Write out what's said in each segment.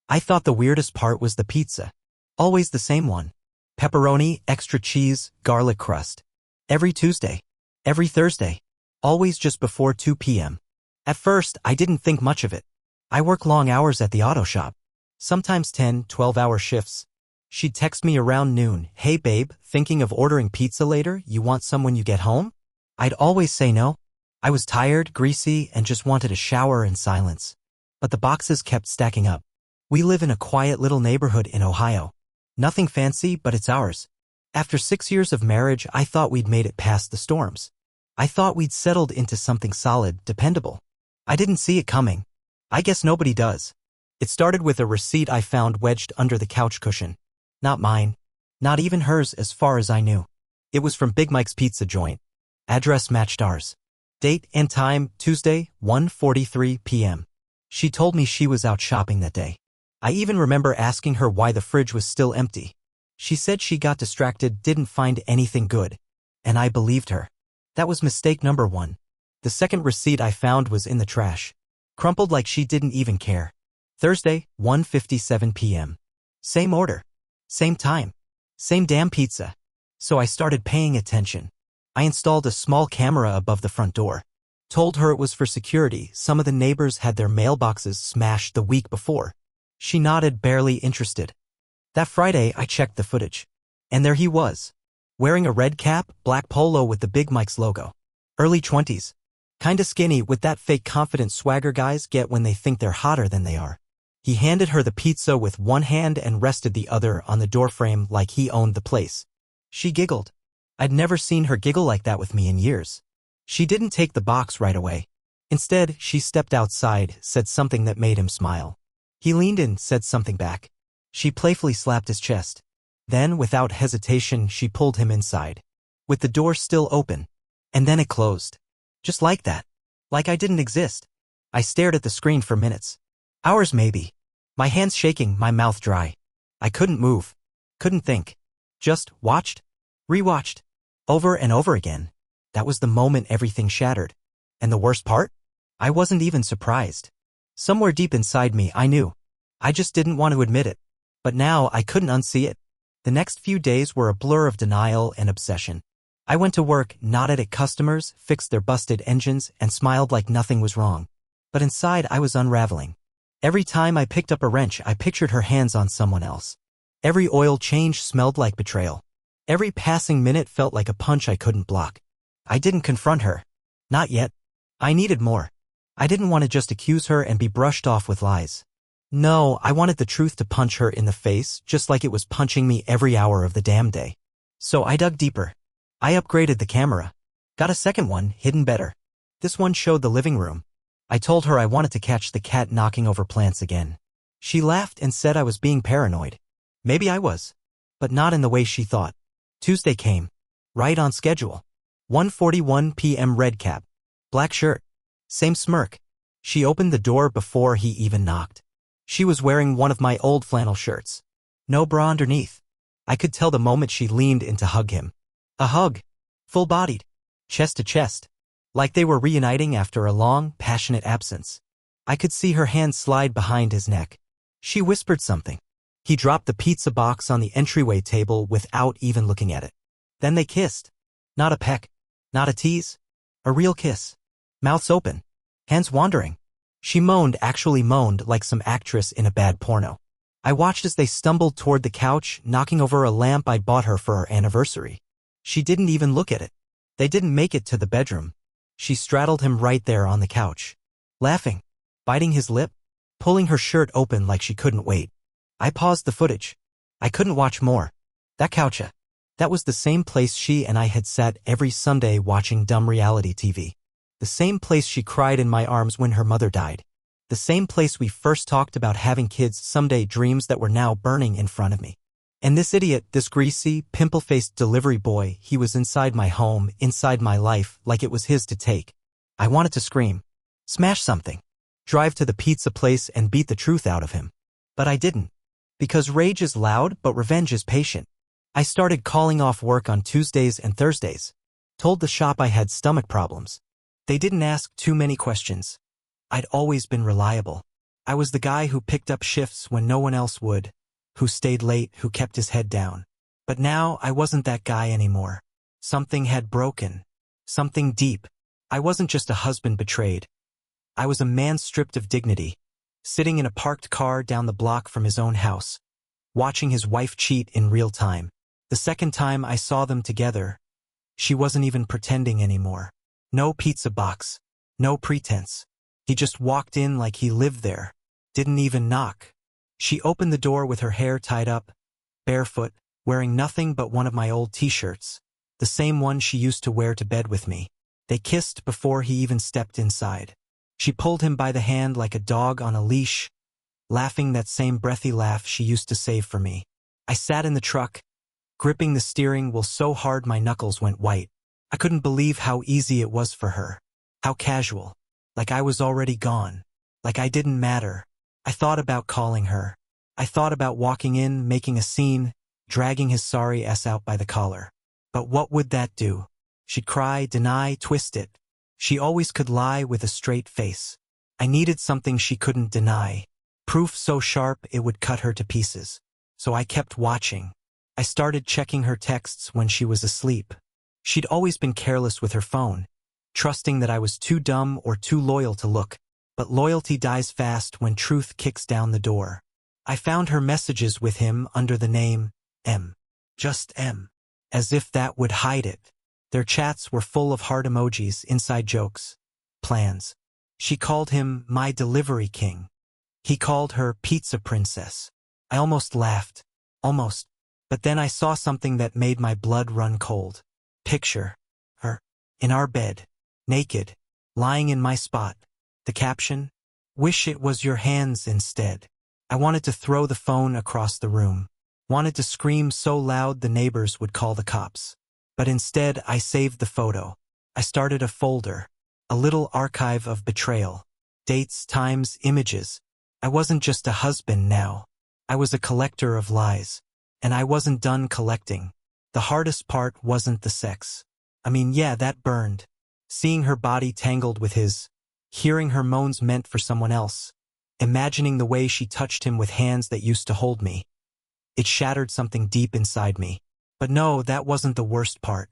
I thought the weirdest part was the pizza. Always the same one. Pepperoni, extra cheese, garlic crust. Every Tuesday. Every Thursday. Always just before 2 p.m. At first, I didn't think much of it. I work long hours at the auto shop. Sometimes 10, 12-hour shifts. She'd text me around noon, "Hey babe, thinking of ordering pizza later? You want some when you get home?" I'd always say no. I was tired, greasy, and just wanted a shower and silence. But the boxes kept stacking up. We live in a quiet little neighborhood in Ohio. Nothing fancy, but it's ours. After 6 years of marriage, I thought we'd made it past the storms. I thought we'd settled into something solid, dependable. I didn't see it coming. I guess nobody does. It started with a receipt I found wedged under the couch cushion. Not mine. Not even hers as far as I knew. It was from Big Mike's Pizza Joint. Address matched ours. Date and time, Tuesday, 1:43 p.m. She told me she was out shopping that day. I even remember asking her why the fridge was still empty. She said she got distracted, didn't find anything good. And I believed her. That was mistake number 1. The second receipt I found was in the trash. Crumpled like she didn't even care. Thursday, 1:57 p.m. Same order. Same time. Same damn pizza. So I started paying attention. I installed a small camera above the front door. Told her it was for security. Some of the neighbors had their mailboxes smashed the week before. She nodded, barely interested. That Friday, I checked the footage. And there he was. Wearing a red cap, black polo with the Big Mike's logo. Early 20s. Kinda skinny, with that fake confident swagger guys get when they think they're hotter than they are. He handed her the pizza with one hand and rested the other on the doorframe like he owned the place. She giggled. I'd never seen her giggle like that with me in years. She didn't take the box right away. Instead, she stepped outside, said something that made him smile. He leaned in, said something back. She playfully slapped his chest. Then, without hesitation, she pulled him inside. With the door still open. And then it closed. Just like that. Like I didn't exist. I stared at the screen for minutes. Hours maybe. My hands shaking, my mouth dry. I couldn't move. Couldn't think. Just watched. Rewatched. Over and over again. That was the moment everything shattered. And the worst part? I wasn't even surprised. Somewhere deep inside me, I knew. I just didn't want to admit it. But now I couldn't unsee it. The next few days were a blur of denial and obsession. I went to work, nodded at customers, fixed their busted engines, and smiled like nothing was wrong. But inside I was unraveling. Every time I picked up a wrench, I pictured her hands on someone else. Every oil change smelled like betrayal. Every passing minute felt like a punch I couldn't block. I didn't confront her. Not yet. I needed more. I didn't want to just accuse her and be brushed off with lies. No, I wanted the truth to punch her in the face, just like it was punching me every hour of the damn day. So I dug deeper. I upgraded the camera. Got a second one, hidden better. This one showed the living room. I told her I wanted to catch the cat knocking over plants again. She laughed and said I was being paranoid. Maybe I was. But not in the way she thought. Tuesday came. Right on schedule. 1:41 p.m. red cap. Black shirt. Same smirk. She opened the door before he even knocked. She was wearing one of my old flannel shirts. No bra underneath. I could tell the moment she leaned in to hug him. A hug. Full-bodied. Chest to chest. Like they were reuniting after a long, passionate absence. I could see her hand slide behind his neck. She whispered something. He dropped the pizza box on the entryway table without even looking at it. Then they kissed. Not a peck. Not a tease. A real kiss. Mouths open. Hands wandering. She moaned, actually moaned, like some actress in a bad porno. I watched as they stumbled toward the couch, knocking over a lamp I'd bought her for her anniversary. She didn't even look at it. They didn't make it to the bedroom. She straddled him right there on the couch. Laughing. Biting his lip. Pulling her shirt open like she couldn't wait. I paused the footage. I couldn't watch more. That couch. That was the same place she and I had sat every Sunday watching dumb reality TV. The same place she cried in my arms when her mother died. The same place we first talked about having kids someday, dreams that were now burning in front of me. And this idiot, this greasy, pimple-faced delivery boy, he was inside my home, inside my life, like it was his to take. I wanted to scream. Smash something. Drive to the pizza place and beat the truth out of him. But I didn't. Because rage is loud, but revenge is patient. I started calling off work on Tuesdays and Thursdays. Told the shop I had stomach problems. They didn't ask too many questions. I'd always been reliable. I was the guy who picked up shifts when no one else would, who stayed late, who kept his head down. But now I wasn't that guy anymore. Something had broken. Something deep. I wasn't just a husband betrayed. I was a man stripped of dignity, sitting in a parked car down the block from his own house, watching his wife cheat in real time. The second time I saw them together, she wasn't even pretending anymore. No pizza box. No pretense. He just walked in like he lived there. Didn't even knock. She opened the door with her hair tied up, barefoot, wearing nothing but one of my old t-shirts, the same one she used to wear to bed with me. They kissed before he even stepped inside. She pulled him by the hand like a dog on a leash, laughing that same breathy laugh she used to save for me. I sat in the truck, gripping the steering wheel so hard my knuckles went white. I couldn't believe how easy it was for her. How casual. Like I was already gone. Like I didn't matter. I thought about calling her. I thought about walking in, making a scene, dragging his sorry ass out by the collar. But what would that do? She'd cry, deny, twist it. She always could lie with a straight face. I needed something she couldn't deny. Proof so sharp it would cut her to pieces. So I kept watching. I started checking her texts when she was asleep. She'd always been careless with her phone, trusting that I was too dumb or too loyal to look. But loyalty dies fast when truth kicks down the door. I found her messages with him under the name M. Just M. As if that would hide it. Their chats were full of heart emojis, inside jokes, plans. She called him my delivery king. He called her pizza princess. I almost laughed. Almost. But then I saw something that made my blood run cold. Picture her in our bed, naked, lying in my spot. The caption, "Wish it was your hands instead." I wanted to throw the phone across the room. Wanted to scream so loud the neighbors would call the cops. But instead I saved the photo. I started a folder, a little archive of betrayal. Dates, times, images. I wasn't just a husband now. I was a collector of lies. And I wasn't done collecting. The hardest part wasn't the sex. I mean, yeah, that burned. Seeing her body tangled with his, hearing her moans meant for someone else, imagining the way she touched him with hands that used to hold me. It shattered something deep inside me. But no, that wasn't the worst part.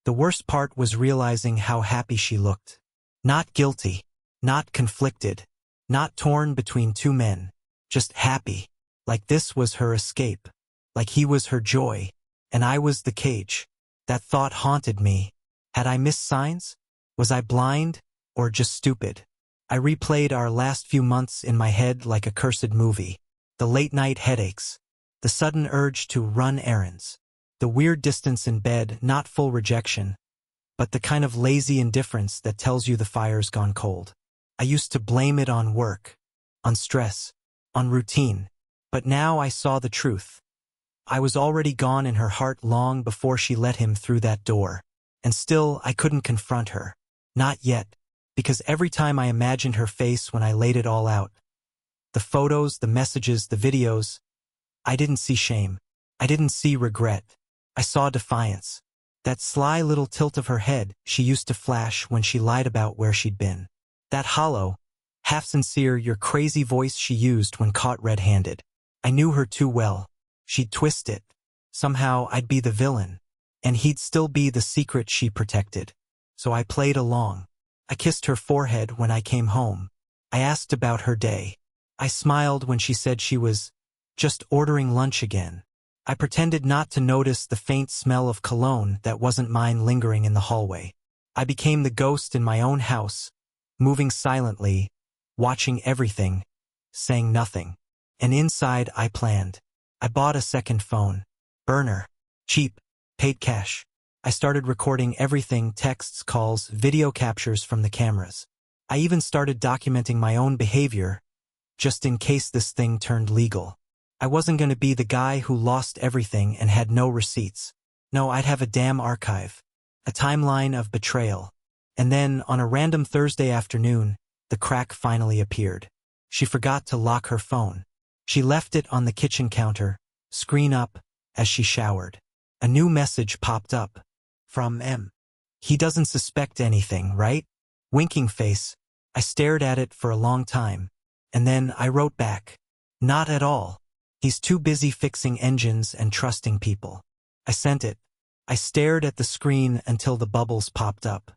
The worst part was realizing how happy she looked. Not guilty, not conflicted, not torn between two men, just happy. Like this was her escape. Like he was her joy. And I was the cage. That thought haunted me. Had I missed signs? Was I blind? Or just stupid? I replayed our last few months in my head like a cursed movie. The late-night headaches. The sudden urge to run errands. The weird distance in bed, not full rejection, but the kind of lazy indifference that tells you the fire's gone cold. I used to blame it on work, on stress, on routine. But now I saw the truth. I was already gone in her heart long before she let him through that door. And still, I couldn't confront her. Not yet. Because every time I imagined her face when I laid it all out, the photos, the messages, the videos, I didn't see shame. I didn't see regret. I saw defiance. That sly little tilt of her head she used to flash when she lied about where she'd been. That hollow, half-sincere, "you're crazy" voice she used when caught red-handed. I knew her too well. She'd twist it. Somehow I'd be the villain, and he'd still be the secret she protected. So I played along. I kissed her forehead when I came home. I asked about her day. I smiled when she said she was just ordering lunch again. I pretended not to notice the faint smell of cologne that wasn't mine lingering in the hallway. I became the ghost in my own house, moving silently, watching everything, saying nothing. And inside I planned. I bought a second phone. Burner. Cheap. Paid cash. I started recording everything: texts, calls, video captures from the cameras. I even started documenting my own behavior, just in case this thing turned legal. I wasn't going to be the guy who lost everything and had no receipts. No, I'd have a damn archive. A timeline of betrayal. And then, on a random Thursday afternoon, the crack finally appeared. She forgot to lock her phone. She left it on the kitchen counter, screen up, as she showered. A new message popped up. From M. He doesn't suspect anything, right? Winking face. I stared at it for a long time. And then I wrote back, "Not at all. He's too busy fixing engines and trusting people." I sent it. I stared at the screen until the bubbles popped up.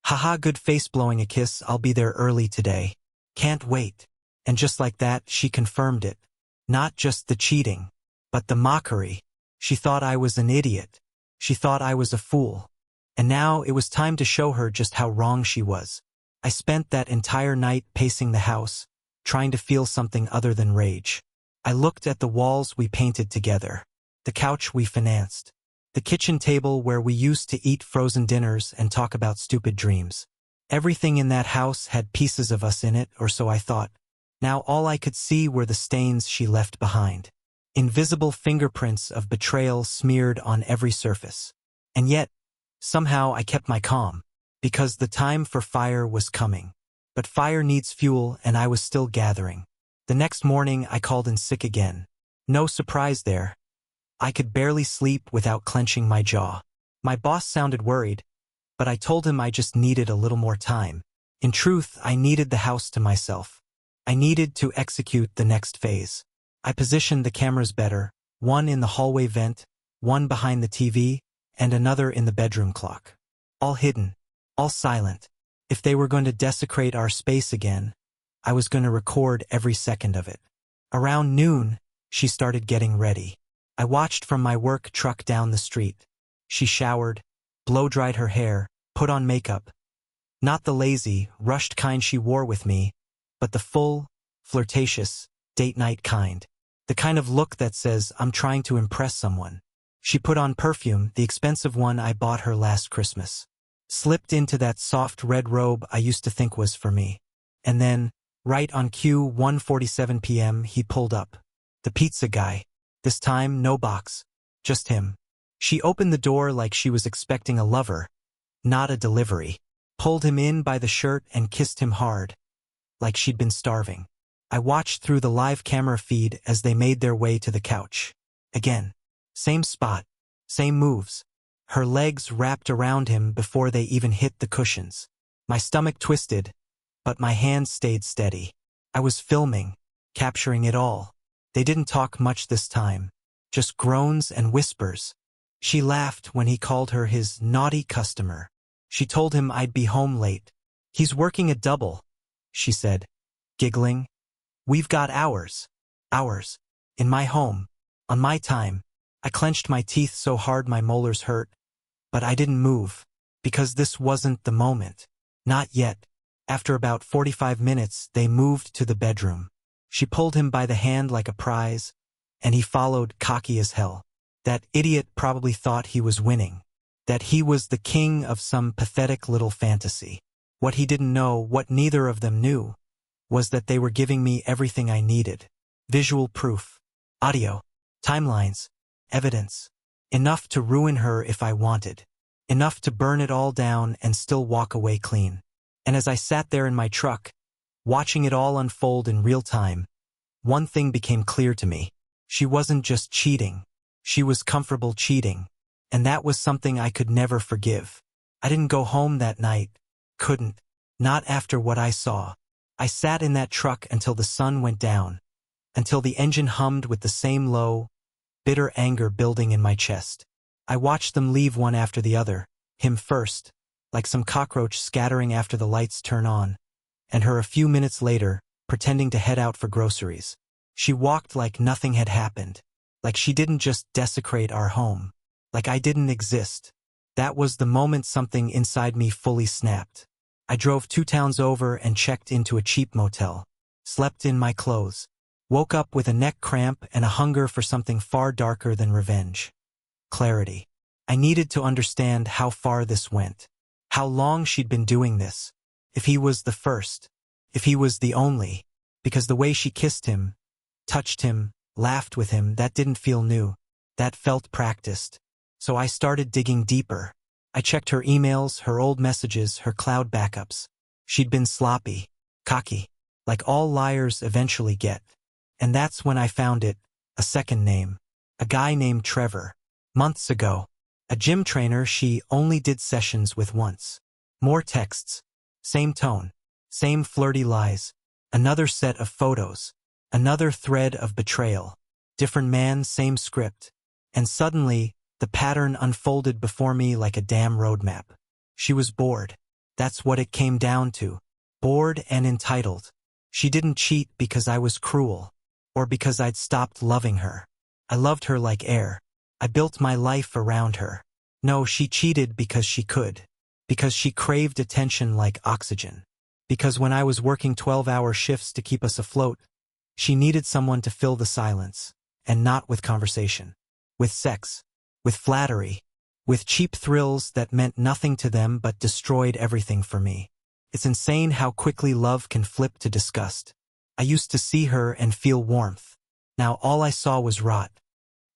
"Haha, good face, blowing a kiss, I'll be there early today. Can't wait." And just like that, she confirmed it. Not just the cheating, but the mockery. She thought I was an idiot. She thought I was a fool. And now it was time to show her just how wrong she was. I spent that entire night pacing the house, trying to feel something other than rage. I looked at the walls we painted together, the couch we financed, the kitchen table where we used to eat frozen dinners and talk about stupid dreams. Everything in that house had pieces of us in it, or so I thought. Now all I could see were the stains she left behind. Invisible fingerprints of betrayal smeared on every surface. And yet, somehow I kept my calm, because the time for fire was coming. But fire needs fuel, and I was still gathering. The next morning I called in sick again. No surprise there. I could barely sleep without clenching my jaw. My boss sounded worried, but I told him I just needed a little more time. In truth, I needed the house to myself. I needed to execute the next phase. I positioned the cameras better, one in the hallway vent, one behind the TV, and another in the bedroom clock. All hidden, all silent. If they were going to desecrate our space again, I was going to record every second of it. Around noon, she started getting ready. I watched from my work truck down the street. She showered, blow-dried her hair, put on makeup. Not the lazy, rushed kind she wore with me, but the full, flirtatious, date-night kind. The kind of look that says, "I'm trying to impress someone." She put on perfume, the expensive one I bought her last Christmas. Slipped into that soft red robe I used to think was for me. And then, right on cue, 1:47 p.m., he pulled up. The pizza guy. This time, no box. Just him. She opened the door like she was expecting a lover, not a delivery. Pulled him in by the shirt and kissed him hard, like she'd been starving. I watched through the live camera feed as they made their way to the couch. Again. Same spot. Same moves. Her legs wrapped around him before they even hit the cushions. My stomach twisted, but my hands stayed steady. I was filming, capturing it all. They didn't talk much this time, just groans and whispers. She laughed when he called her his naughty customer. She told him I'd be home late. "He's working a double," she said, giggling. "We've got hours. Hours. In my home. On my time." I clenched my teeth so hard my molars hurt, but I didn't move, because this wasn't the moment. Not yet. After about 45 minutes, they moved to the bedroom. She pulled him by the hand like a prize, and he followed, cocky as hell. That idiot probably thought he was winning, that he was the king of some pathetic little fantasy. What he didn't know, what neither of them knew, was that they were giving me everything I needed. Visual proof. Audio. Timelines. Evidence. Enough to ruin her if I wanted. Enough to burn it all down and still walk away clean. And as I sat there in my truck, watching it all unfold in real time, one thing became clear to me. She wasn't just cheating. She was comfortable cheating. And that was something I could never forgive. I didn't go home that night. Couldn't. Not after what I saw. I sat in that truck until the sun went down. Until the engine hummed with the same low, bitter anger building in my chest. I watched them leave one after the other, him first, like some cockroach scattering after the lights turn on, and her a few minutes later, pretending to head out for groceries. She walked like nothing had happened, like she didn't just desecrate our home, like I didn't exist. That was the moment something inside me fully snapped. I drove 2 towns over and checked into a cheap motel, slept in my clothes, woke up with a neck cramp and a hunger for something far darker than revenge. Clarity. I needed to understand how far this went, how long she'd been doing this, if he was the first, if he was the only, because the way she kissed him, touched him, laughed with him, that didn't feel new, that felt practiced. So I started digging deeper. I checked her emails, her old messages, her cloud backups. She'd been sloppy, cocky, like all liars eventually get. And that's when I found it, a second name, a guy named Trevor. Months ago, a gym trainer she only did sessions with once. More texts, same tone, same flirty lies, Another set of photos. Another thread of betrayal. Different man, same script. And suddenly, the pattern unfolded before me like a damn roadmap. She was bored. That's what it came down to. Bored and entitled. She didn't cheat because I was cruel. Or because I'd stopped loving her. I loved her like air. I built my life around her. No, she cheated because she could. Because she craved attention like oxygen. Because when I was working 12-hour shifts to keep us afloat, she needed someone to fill the silence. And not with conversation. With sex. With flattery. With cheap thrills that meant nothing to them but destroyed everything for me. It's insane how quickly love can flip to disgust. I used to see her and feel warmth. Now all I saw was rot.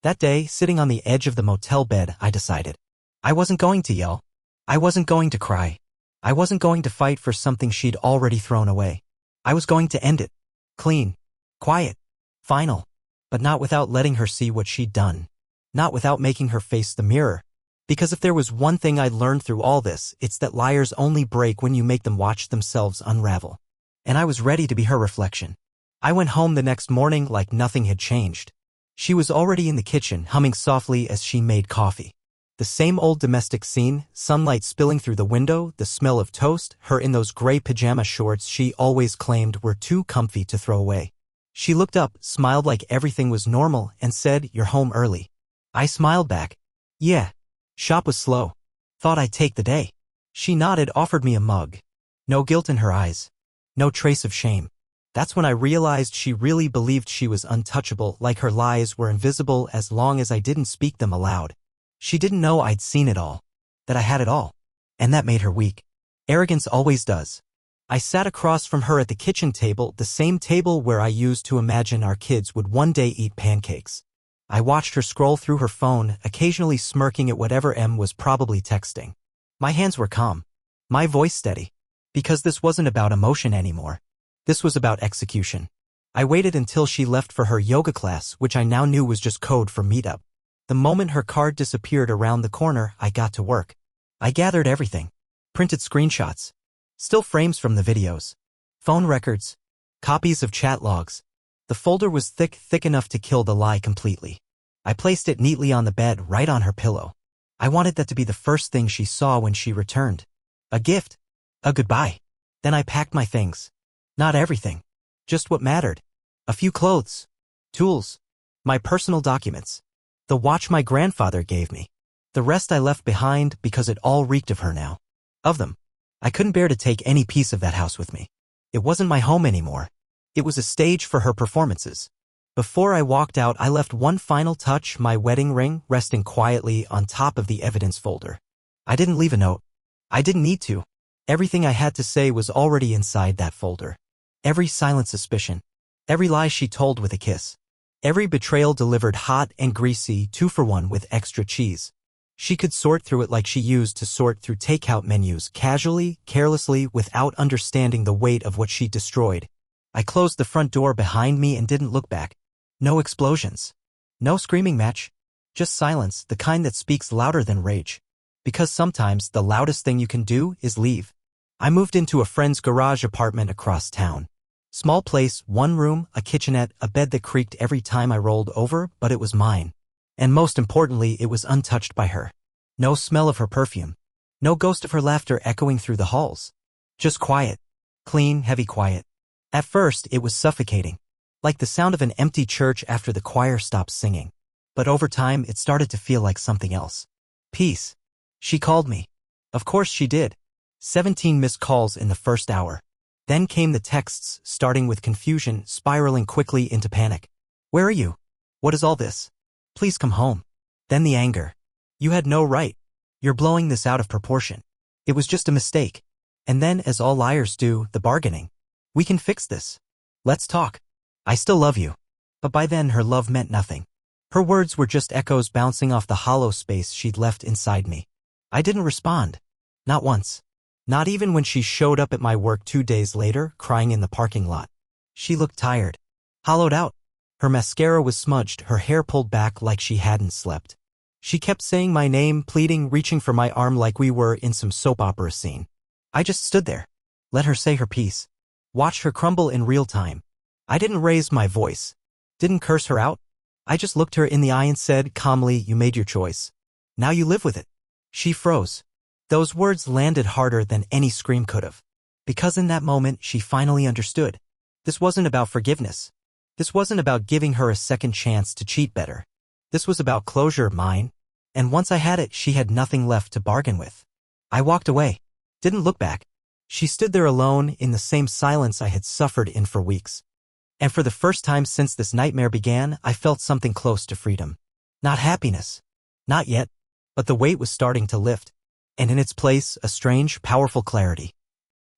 That day, sitting on the edge of the motel bed, I decided. I wasn't going to yell. I wasn't going to cry. I wasn't going to fight for something she'd already thrown away. I was going to end it. Clean. Quiet. Final. But not without letting her see what she'd done. Not without making her face the mirror. Because if there was one thing I'd learned through all this, it's that liars only break when you make them watch themselves unravel. And I was ready to be her reflection. I went home the next morning like nothing had changed. She was already in the kitchen, humming softly as she made coffee. The same old domestic scene, sunlight spilling through the window, the smell of toast, her in those gray pajama shorts she always claimed were too comfy to throw away. She looked up, smiled like everything was normal, and said, "You're home early." I smiled back. "Yeah. Shop was slow. Thought I'd take the day." She nodded, offered me a mug. No guilt in her eyes. No trace of shame. That's when I realized she really believed she was untouchable, like her lies were invisible as long as I didn't speak them aloud. She didn't know I'd seen it all. That I had it all. And that made her weak. Arrogance always does. I sat across from her at the kitchen table, the same table where I used to imagine our kids would one day eat pancakes. I watched her scroll through her phone, occasionally smirking at whatever M was probably texting. My hands were calm. My voice steady. Because this wasn't about emotion anymore. This was about execution. I waited until she left for her yoga class, which I now knew was just code for meetup. The moment her card disappeared around the corner, I got to work. I gathered everything. Printed screenshots. Still frames from the videos. Phone records. Copies of chat logs. The folder was thick enough to kill the lie completely. I placed it neatly on the bed, right on her pillow. I wanted that to be the first thing she saw when she returned. A gift. A goodbye. Then I packed my things. Not everything. Just what mattered. A few clothes. Tools. My personal documents. The watch my grandfather gave me. The rest I left behind because it all reeked of her now. Of them. I couldn't bear to take any piece of that house with me. It wasn't my home anymore. It was a stage for her performances. Before I walked out, I left one final touch, my wedding ring, resting quietly on top of the evidence folder. I didn't leave a note. I didn't need to. Everything I had to say was already inside that folder. Every silent suspicion. Every lie she told with a kiss. Every betrayal delivered hot and greasy, 2-for-1 with extra cheese. She could sort through it like she used to sort through takeout menus, casually, carelessly, without understanding the weight of what she destroyed. I closed the front door behind me and didn't look back. No explosions. No screaming match. Just silence, the kind that speaks louder than rage. Because sometimes the loudest thing you can do is leave. I moved into a friend's garage apartment across town. Small place, one room, a kitchenette, a bed that creaked every time I rolled over, but it was mine. And most importantly, it was untouched by her. No smell of her perfume. No ghost of her laughter echoing through the halls. Just quiet. Clean, heavy quiet. At first, it was suffocating. Like the sound of an empty church after the choir stops singing. But over time, it started to feel like something else. Peace. She called me. Of course she did. 17 missed calls in the first hour. Then came the texts, starting with confusion, spiraling quickly into panic. Where are you? What is all this? Please come home. Then the anger. You had no right. You're blowing this out of proportion. It was just a mistake. And then, as all liars do, the bargaining. We can fix this. Let's talk. I still love you. But by then her love meant nothing. Her words were just echoes bouncing off the hollow space she'd left inside me. I didn't respond. Not once. Not even when she showed up at my work 2 days later, crying in the parking lot. She looked tired. Hollowed out. Her mascara was smudged, her hair pulled back like she hadn't slept. She kept saying my name, pleading, reaching for my arm like we were in some soap opera scene. I just stood there. Let her say her piece. Watched her crumble in real time. I didn't raise my voice. Didn't curse her out. I just looked her in the eye and said calmly, "You made your choice. Now you live with it." She froze. Those words landed harder than any scream could have. Because in that moment, she finally understood. This wasn't about forgiveness. This wasn't about giving her a second chance to cheat better. This was about closure, mine. And once I had it, she had nothing left to bargain with. I walked away. Didn't look back. She stood there alone in the same silence I had suffered in for weeks. And for the first time since this nightmare began, I felt something close to freedom. Not happiness. Not yet. But the weight was starting to lift. And in its place, a strange, powerful clarity.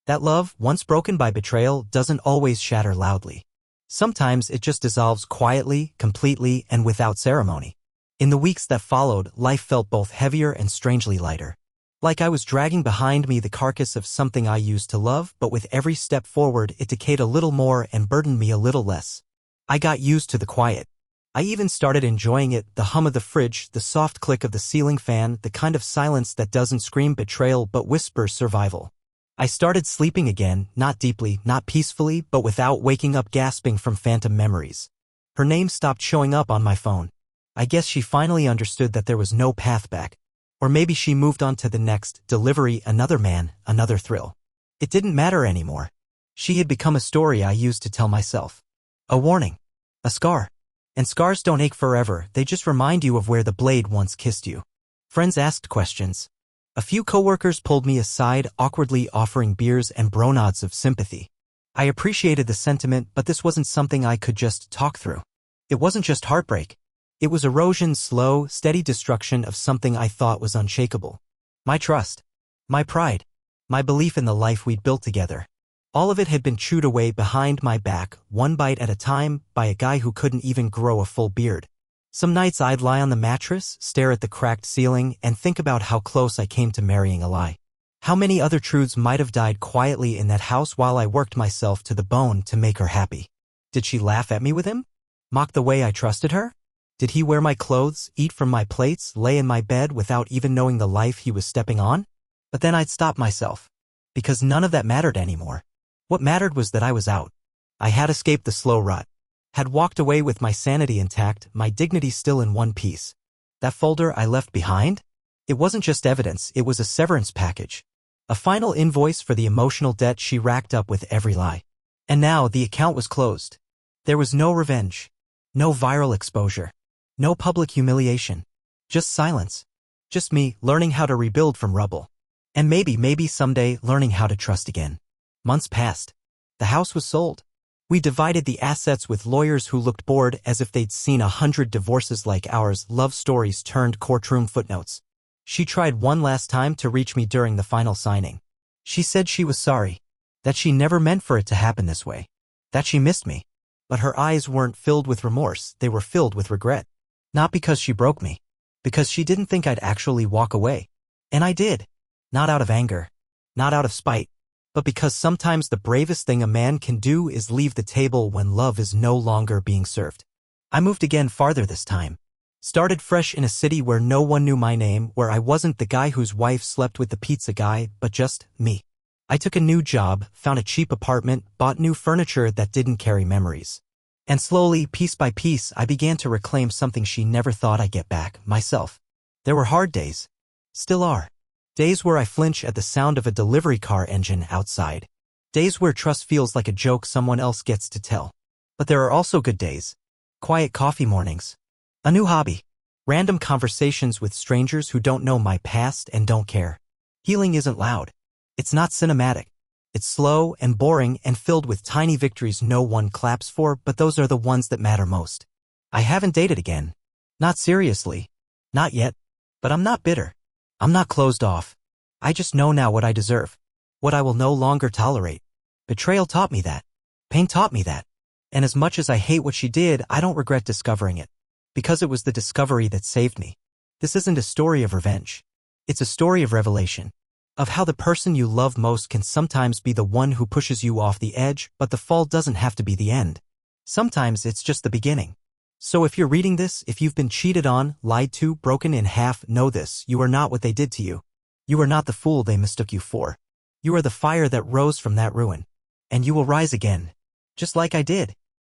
That love, once broken by betrayal, doesn't always shatter loudly. Sometimes it just dissolves quietly, completely, and without ceremony. In the weeks that followed, life felt both heavier and strangely lighter. Like I was dragging behind me the carcass of something I used to love, but with every step forward it decayed a little more and burdened me a little less. I got used to the quiet. I even started enjoying it, the hum of the fridge, the soft click of the ceiling fan, the kind of silence that doesn't scream betrayal but whispers survival. I started sleeping again, not deeply, not peacefully, but without waking up gasping from phantom memories. Her name stopped showing up on my phone. I guess she finally understood that there was no path back. Or maybe she moved on to the next delivery, another man, another thrill. It didn't matter anymore. She had become a story I used to tell myself. A warning. A scar. And scars don't ache forever, they just remind you of where the blade once kissed you. Friends asked questions. A few coworkers pulled me aside, awkwardly offering beers and bro nods of sympathy. I appreciated the sentiment, but this wasn't something I could just talk through. It wasn't just heartbreak. It was erosion, slow, steady destruction of something I thought was unshakable. My trust. My pride. My belief in the life we'd built together. All of it had been chewed away behind my back, one bite at a time, by a guy who couldn't even grow a full beard. Some nights I'd lie on the mattress, stare at the cracked ceiling, and think about how close I came to marrying a lie. How many other truths might have died quietly in that house while I worked myself to the bone to make her happy. Did she laugh at me with him? Mock the way I trusted her? Did he wear my clothes, eat from my plates, lay in my bed without even knowing the life he was stepping on? But then I'd stop myself. Because none of that mattered anymore. What mattered was that I was out. I had escaped the slow rut. Had walked away with my sanity intact, my dignity still in one piece. That folder I left behind? It wasn't just evidence, it was a severance package. A final invoice for the emotional debt she racked up with every lie. And now the account was closed. There was no revenge. No viral exposure. No public humiliation. Just silence. Just me, learning how to rebuild from rubble. And maybe someday, learning how to trust again. Months passed. The house was sold. We divided the assets with lawyers who looked bored as if they'd seen 100 divorces like ours, love stories turned courtroom footnotes. She tried one last time to reach me during the final signing. She said she was sorry. That she never meant for it to happen this way. That she missed me. But her eyes weren't filled with remorse, they were filled with regret. Not because she broke me. Because she didn't think I'd actually walk away. And I did. Not out of anger. Not out of spite. But because sometimes the bravest thing a man can do is leave the table when love is no longer being served. I moved again farther this time. Started fresh in a city where no one knew my name, where I wasn't the guy whose wife slept with the pizza guy, but just me. I took a new job, found a cheap apartment, bought new furniture that didn't carry memories. And slowly, piece by piece, I began to reclaim something she never thought I'd get back, myself. There were hard days. Still are. Days where I flinch at the sound of a delivery car engine outside. Days where trust feels like a joke someone else gets to tell. But there are also good days. Quiet coffee mornings. A new hobby. Random conversations with strangers who don't know my past and don't care. Healing isn't loud. It's not cinematic. It's slow and boring and filled with tiny victories no one claps for, but those are the ones that matter most. I haven't dated again. Not seriously. Not yet. But I'm not bitter. I'm not closed off. I just know now what I deserve. What I will no longer tolerate. Betrayal taught me that. Pain taught me that. And as much as I hate what she did, I don't regret discovering it. Because it was the discovery that saved me. This isn't a story of revenge. It's a story of revelation. Of how the person you love most can sometimes be the one who pushes you off the edge, but the fall doesn't have to be the end. Sometimes it's just the beginning. So if you're reading this, if you've been cheated on, lied to, broken in half, know this: you are not what they did to you. You are not the fool they mistook you for. You are the fire that rose from that ruin. and you will rise again. Just like I did.